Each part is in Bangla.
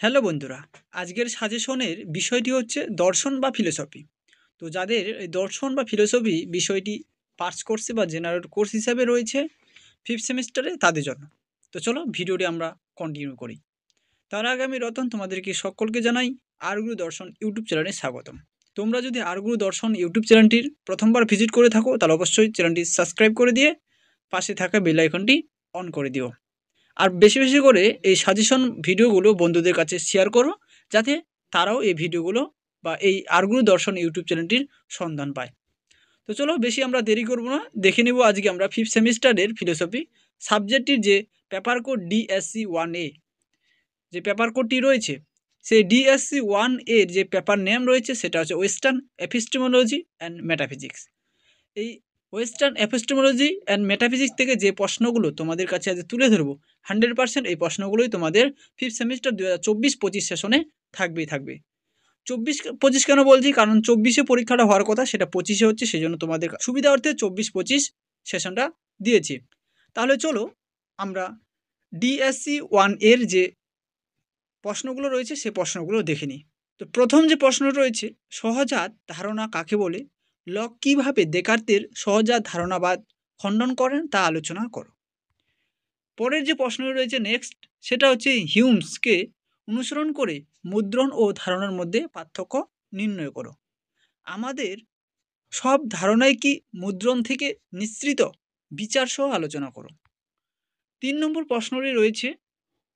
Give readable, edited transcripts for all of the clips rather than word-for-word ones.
হ্যালো বন্ধুরা, আজকের সাজেশনের বিষয়টি হচ্ছে দর্শন বা ফিলোসফি। তো যাদের এই দর্শন বা ফিলোসফি বিষয়টি পাস কোর্সে বা জেনারেল কোর্স হিসাবে রয়েছে ফিফথ সেমিস্টারে তাদের জন্য। তো চলো ভিডিওটি আমরা কন্টিনিউ করি। তার আগে আমি রতন তোমাদেরকে সকলকে জানাই আরগুরু দর্শন ইউটিউব চ্যানেলে স্বাগতম। তোমরা যদি আরগুরু দর্শন ইউটিউব চ্যানেলটির প্রথমবার ভিজিট করে থাকো তাহলে অবশ্যই চ্যানেলটি সাবস্ক্রাইব করে দিয়ে পাশে থাকা বেল আইকনটি অন করে দিও। আর বেশি বেশি করে এই সাজেশন ভিডিওগুলো বন্ধুদের কাছে শেয়ার করো, যাতে তারাও এই ভিডিওগুলো বা এই আরগুরু দর্শন ইউটিউব চ্যানেলটির সন্ধান পায়। তো চলো বেশি আমরা দেরি করব না, দেখে নেব আজকে আমরা ফিফথ সেমিস্টারের ফিলোসফি সাবজেক্টটির যে পেপার কোড DSC-1A যে পেপার কোডটি রয়েছে, সেই DSC-1A যে পেপার নেম রয়েছে সেটা হচ্ছে ওয়েস্টার্ন এপিস্টেমোলজি অ্যান্ড মেটাফিজিক্স। এই ওয়েস্টার্ন এপিস্টেমোলজি অ্যান্ড মেটাফিজিক্স থেকে যে প্রশ্নগুলো তোমাদের কাছে আজ তুলে ধরবো 100% এই প্রশ্নগুলোই তোমাদের ফিফথ সেমিস্টার 2024-25 সেশনে থাকবে। 24-25 কেন বলছি, কারণ 24-এ পরীক্ষাটা হওয়ার কথা, সেটা 25-এ হচ্ছে, সেই জন্য তোমাদের সুবিধা অর্থে 24-25 সেশনটা দিয়েছি। তাহলে চলো আমরা DSC-1 এর যে প্রশ্নগুলো রয়েছে সেই প্রশ্নগুলো দেখে নিই। তো প্রথম যে প্রশ্ন রয়েছে, সহজাত ধারণা কাকে বলে? লক কীভাবে দেকার্তের সহজাত ধারণাবাদ খণ্ডন করেন তা আলোচনা করো। পরের যে প্রশ্ন রয়েছে নেক্সট, সেটা হচ্ছে হিউমসকে অনুসরণ করে মুদ্রণ ও ধারণার মধ্যে পার্থক্য নির্ণয় করো। আমাদের সব ধারণাই কি মুদ্রণ থেকে নিঃসৃত? বিচার সহ আলোচনা করো। 3 নম্বর প্রশ্নটি রয়েছে,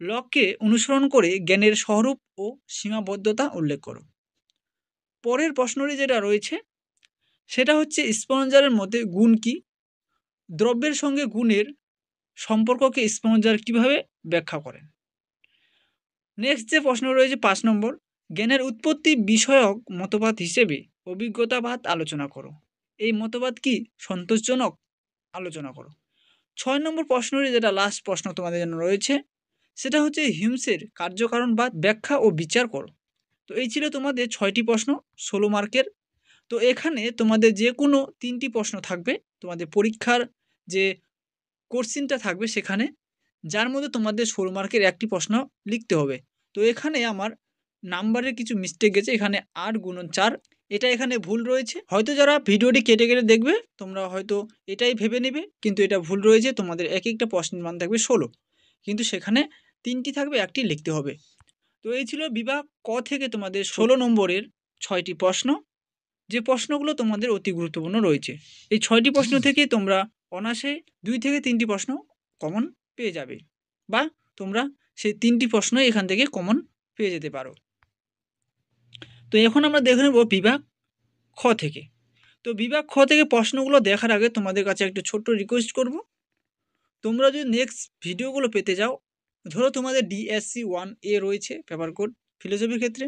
লককে অনুসরণ করে জ্ঞানের স্বরূপ ও সীমাবদ্ধতা উল্লেখ করো। পরের প্রশ্নটি যেটা রয়েছে সেটা হচ্ছে স্পঞ্জারের মধ্যে গুণ কি? দ্রব্যের সঙ্গে গুণের সম্পর্ককে স্পঞ্জার কিভাবে ব্যাখ্যা করেন। নেক্সট যে প্রশ্ন রয়েছে 5 নম্বর, জ্ঞানের উৎপত্তি বিষয়ক মতবাদ হিসেবে অভিজ্ঞতাবাদ আলোচনা করো। এই মতবাদ কি সন্তোষজনক? আলোচনা করো। 6 নম্বর প্রশ্নটি যেটা লাস্ট প্রশ্ন তোমাদের জন্য রয়েছে, সেটা হচ্ছে হিউমসের কার্যকারণবাদ ব্যাখ্যা ও বিচার করো। তো এই ছিল তোমাদের 6টি প্রশ্ন, 16 মার্কের। তো এখানে তোমাদের যে কোনো 3টি প্রশ্ন থাকবে তোমাদের পরীক্ষার যে কোশ্চিনটা থাকবে সেখানে, যার মধ্যে তোমাদের 16 মার্কের একটি প্রশ্ন লিখতে হবে। তো এখানে আমার নাম্বারের কিছু মিস্টেক গেছে, এখানে 8×4 এটা এখানে ভুল রয়েছে। হয়তো যারা ভিডিওটি কেটে কেটে দেখবে তোমরা হয়তো এটাই ভেবে নেবে, কিন্তু এটা ভুল রয়েছে। তোমাদের এক একটা প্রশ্নের মান থাকবে 16, কিন্তু সেখানে 3টি থাকবে, একটি লিখতে হবে। তো এই ছিল বিভাগ ক থেকে তোমাদের 16 নম্বরের 6টি প্রশ্ন, যে প্রশ্নগুলো তোমাদের অতি গুরুত্বপূর্ণ রয়েছে। এই 6টি প্রশ্ন থেকে তোমরা অনায়াসে 2 থেকে 3টি প্রশ্ন কমন পেয়ে যাবে, বা তোমরা সেই 3টি প্রশ্নই এখান থেকে কমন পেয়ে যেতে পারো। তো এখন আমরা দেখে নেব বিভাগ খ থেকে। তো বিভাগ খ থেকে প্রশ্নগুলো দেখার আগে তোমাদের কাছে একটা ছোট্ট রিকোয়েস্ট করব, তোমরা যদি নেক্সট ভিডিওগুলো পেতে যাও, ধরো তোমাদের DSC-1A রয়েছে পেপার কোড ফিলোসফির ক্ষেত্রে,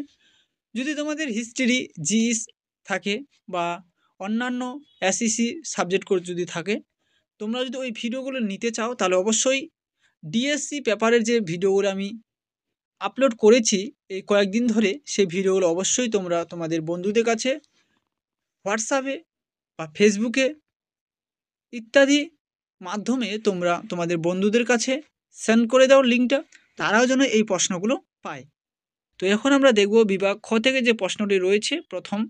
যদি তোমাদের হিস্ট্রি জিএস থাকে বা অন্যান্য SEC সাবজেক্ট কোড যদি থাকে, তোমরা যদি ওই ভিডিওগুলো নিতে চাও তাহলে অবশ্যই DSC পেপারের যে ভিডিওগুলো আমি আপলোড করেছি এই কয়েকদিন ধরে, সেই ভিডিওগুলো অবশ্যই তোমরা তোমাদের বন্ধুদের কাছে হোয়াটসঅ্যাপে বা ফেসবুকে ইত্যাদি মাধ্যমে তোমরা তোমাদের বন্ধুদের কাছে সেন্ড করে দাও লিঙ্কটা, তারাও যেন এই প্রশ্নগুলো পায়। তো এখন আমরা দেখব বিভাগ খ থেকে যে প্রশ্নটি রয়েছে প্রথম,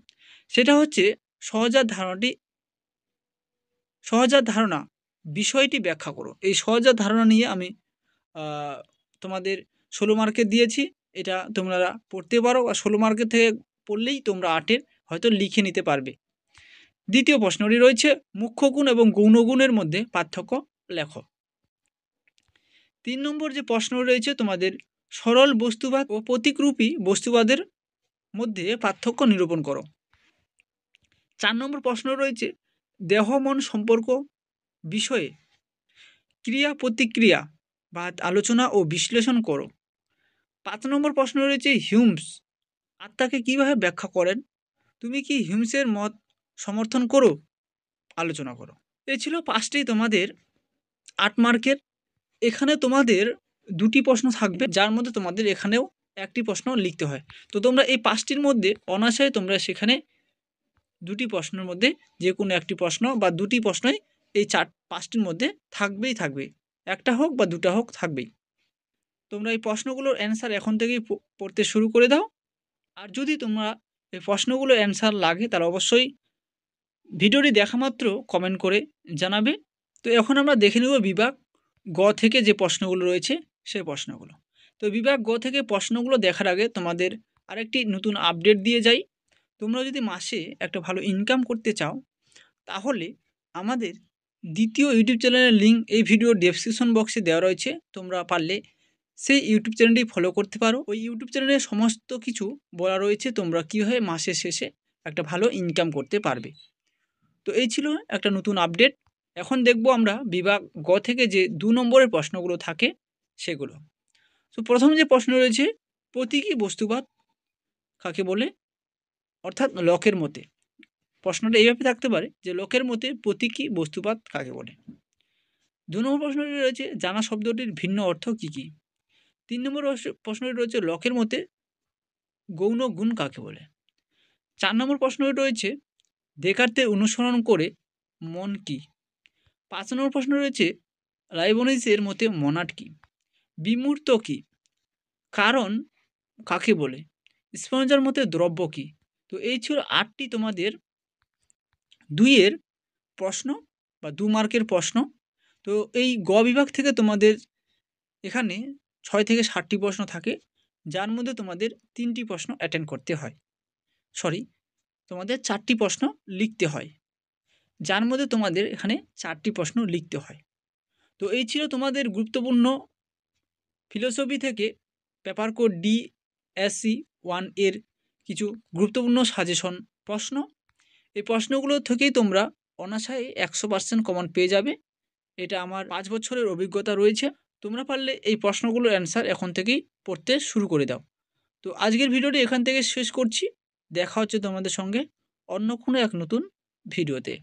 সেটা হচ্ছে সহজাত ধারণা বিষয়টি ব্যাখ্যা করো। এই সহজাত ধারণা নিয়ে আমি তোমাদের 16 মার্কের দিয়েছি, এটা তোমরা পড়তে পারো, আর 16 মার্কের থেকে পড়লেই তোমরা 8-এর হয়তো লিখে নিতে পারবে। দ্বিতীয় প্রশ্নটি রয়েছে, মুখ্য গুণ এবং গৌণ গুণের মধ্যে পার্থক্য লেখো। 3 নম্বর যে প্রশ্ন রয়েছে তোমাদের, সরল বস্তুবাদ ও প্রতীকরূপী বস্তুবাদের মধ্যে পার্থক্য নিরূপণ করো। 4 নম্বর প্রশ্ন রয়েছে, দেহ মন সম্পর্ক বিষয়ে ক্রিয়া প্রতিক্রিয়া বাদ আলোচনা ও বিশ্লেষণ করো। 5 নম্বর প্রশ্ন রয়েছে, হিউমস আত্মাকে কিভাবে ব্যাখ্যা করেন? তুমি কি হিউমসের মত সমর্থন করো? আলোচনা করো। এই ছিল 5টি তোমাদের 8 মার্কের। এখানে তোমাদের 2টি প্রশ্ন থাকবে, যার মধ্যে তোমাদের এখানেও একটি প্রশ্ন লিখতে হয়। তো তোমরা এই 5টির মধ্যে অনায়াসে তোমরা সেখানে 2টি প্রশ্নের মধ্যে যে কোনো একটি প্রশ্ন বা 2টি প্রশ্নই এই 5টির মধ্যে থাকবে, একটা হোক বা 2টা হোক থাকবেই। তোমরা এই প্রশ্নগুলোর অ্যান্সার এখন থেকেই পড়তে শুরু করে দাও। আর যদি তোমরা এই প্রশ্নগুলোর অ্যান্সার লাগে তাহলে অবশ্যই ভিডিওটি দেখা মাত্র কমেন্ট করে জানাবে। তো এখন আমরা দেখে নেব বিভাগ গ থেকে যে প্রশ্নগুলো রয়েছে সেই প্রশ্নগুলো। তো বিভাগ গ থেকে প্রশ্নগুলো দেখার আগে তোমাদের আরেকটি নতুন আপডেট দিয়ে যাই। তোমরা যদি মাসে একটা ভালো ইনকাম করতে চাও তাহলে আমাদের দ্বিতীয় ইউটিউব চ্যানেলের লিঙ্ক এই ভিডিওর ডেসক্রিপশন বক্সে দেওয়া রয়েছে। তোমরা পারলে সেই ইউটিউব চ্যানেলটি ফলো করতে পারো। ওই ইউটিউব চ্যানেলে সমস্ত কিছু বলা রয়েছে তোমরা কীভাবে মাসের শেষে একটা ভালো ইনকাম করতে পারবে। তো এই ছিল একটা নতুন আপডেট। এখন দেখব আমরা বিভাগ গ থেকে যে 2 নম্বরের প্রশ্নগুলো থাকে সেগুলো। তো প্রথম যে প্রশ্ন রয়েছে, প্রতীকী বস্তুবাদ কাকে বলে? অর্থাৎ লকের মতে। প্রশ্নটা এইভাবে থাকতে পারে যে লোকের মতে প্রতীকী বস্তুবাদ কাকে বলে। 2 নম্বর প্রশ্নটি রয়েছে, জানা শব্দটির ভিন্ন অর্থ কী কী? 3 নম্বর প্রশ্নটি রয়েছে, লকের মতে গৌণ গুণ কাকে বলে? 4 নম্বর প্রশ্নটি রয়েছে, দেকার্তের অনুসরণ করে মন কি? 5 নম্বর প্রশ্ন রয়েছে, লাইবনিজের মতে মনাড কি? বিমূর্ত কি? কারণ কাকে বলে? স্পঞ্জার মতে দ্রব্য কি? তো এই ছিল 8টি তোমাদের 2-এর প্রশ্ন বা 2 মার্কের প্রশ্ন। তো এই গ বিভাগ থেকে তোমাদের এখানে 6 থেকে 7টি প্রশ্ন থাকে, যার মধ্যে তোমাদের 3টি প্রশ্ন অ্যাটেন্ড করতে হয়। তোমাদের 4টি প্রশ্ন লিখতে হয়, যার মধ্যে তোমাদের এখানে 4টি প্রশ্ন লিখতে হয়। তো এই ছিল তোমাদের গুরুত্বপূর্ণ ফিলোসফি থেকে পেপার কোড DSC 1 এর কিছু গুরুত্বপূর্ণ সাজেশন প্রশ্ন। এই প্রশ্নগুলো থেকেই তোমরা অনায়াসে 100% কমন পেয়ে যাবে। এটা আমার 5 বছরের অভিজ্ঞতা রয়েছে। তোমরা পারলে এই প্রশ্নগুলোর অ্যান্সার এখন থেকেই পড়তে শুরু করে দাও। তো আজকের ভিডিওটি এখান থেকে শেষ করছি। দেখা হচ্ছে তোমাদের সঙ্গে অন্য কোনো এক নতুন ভিডিওতে।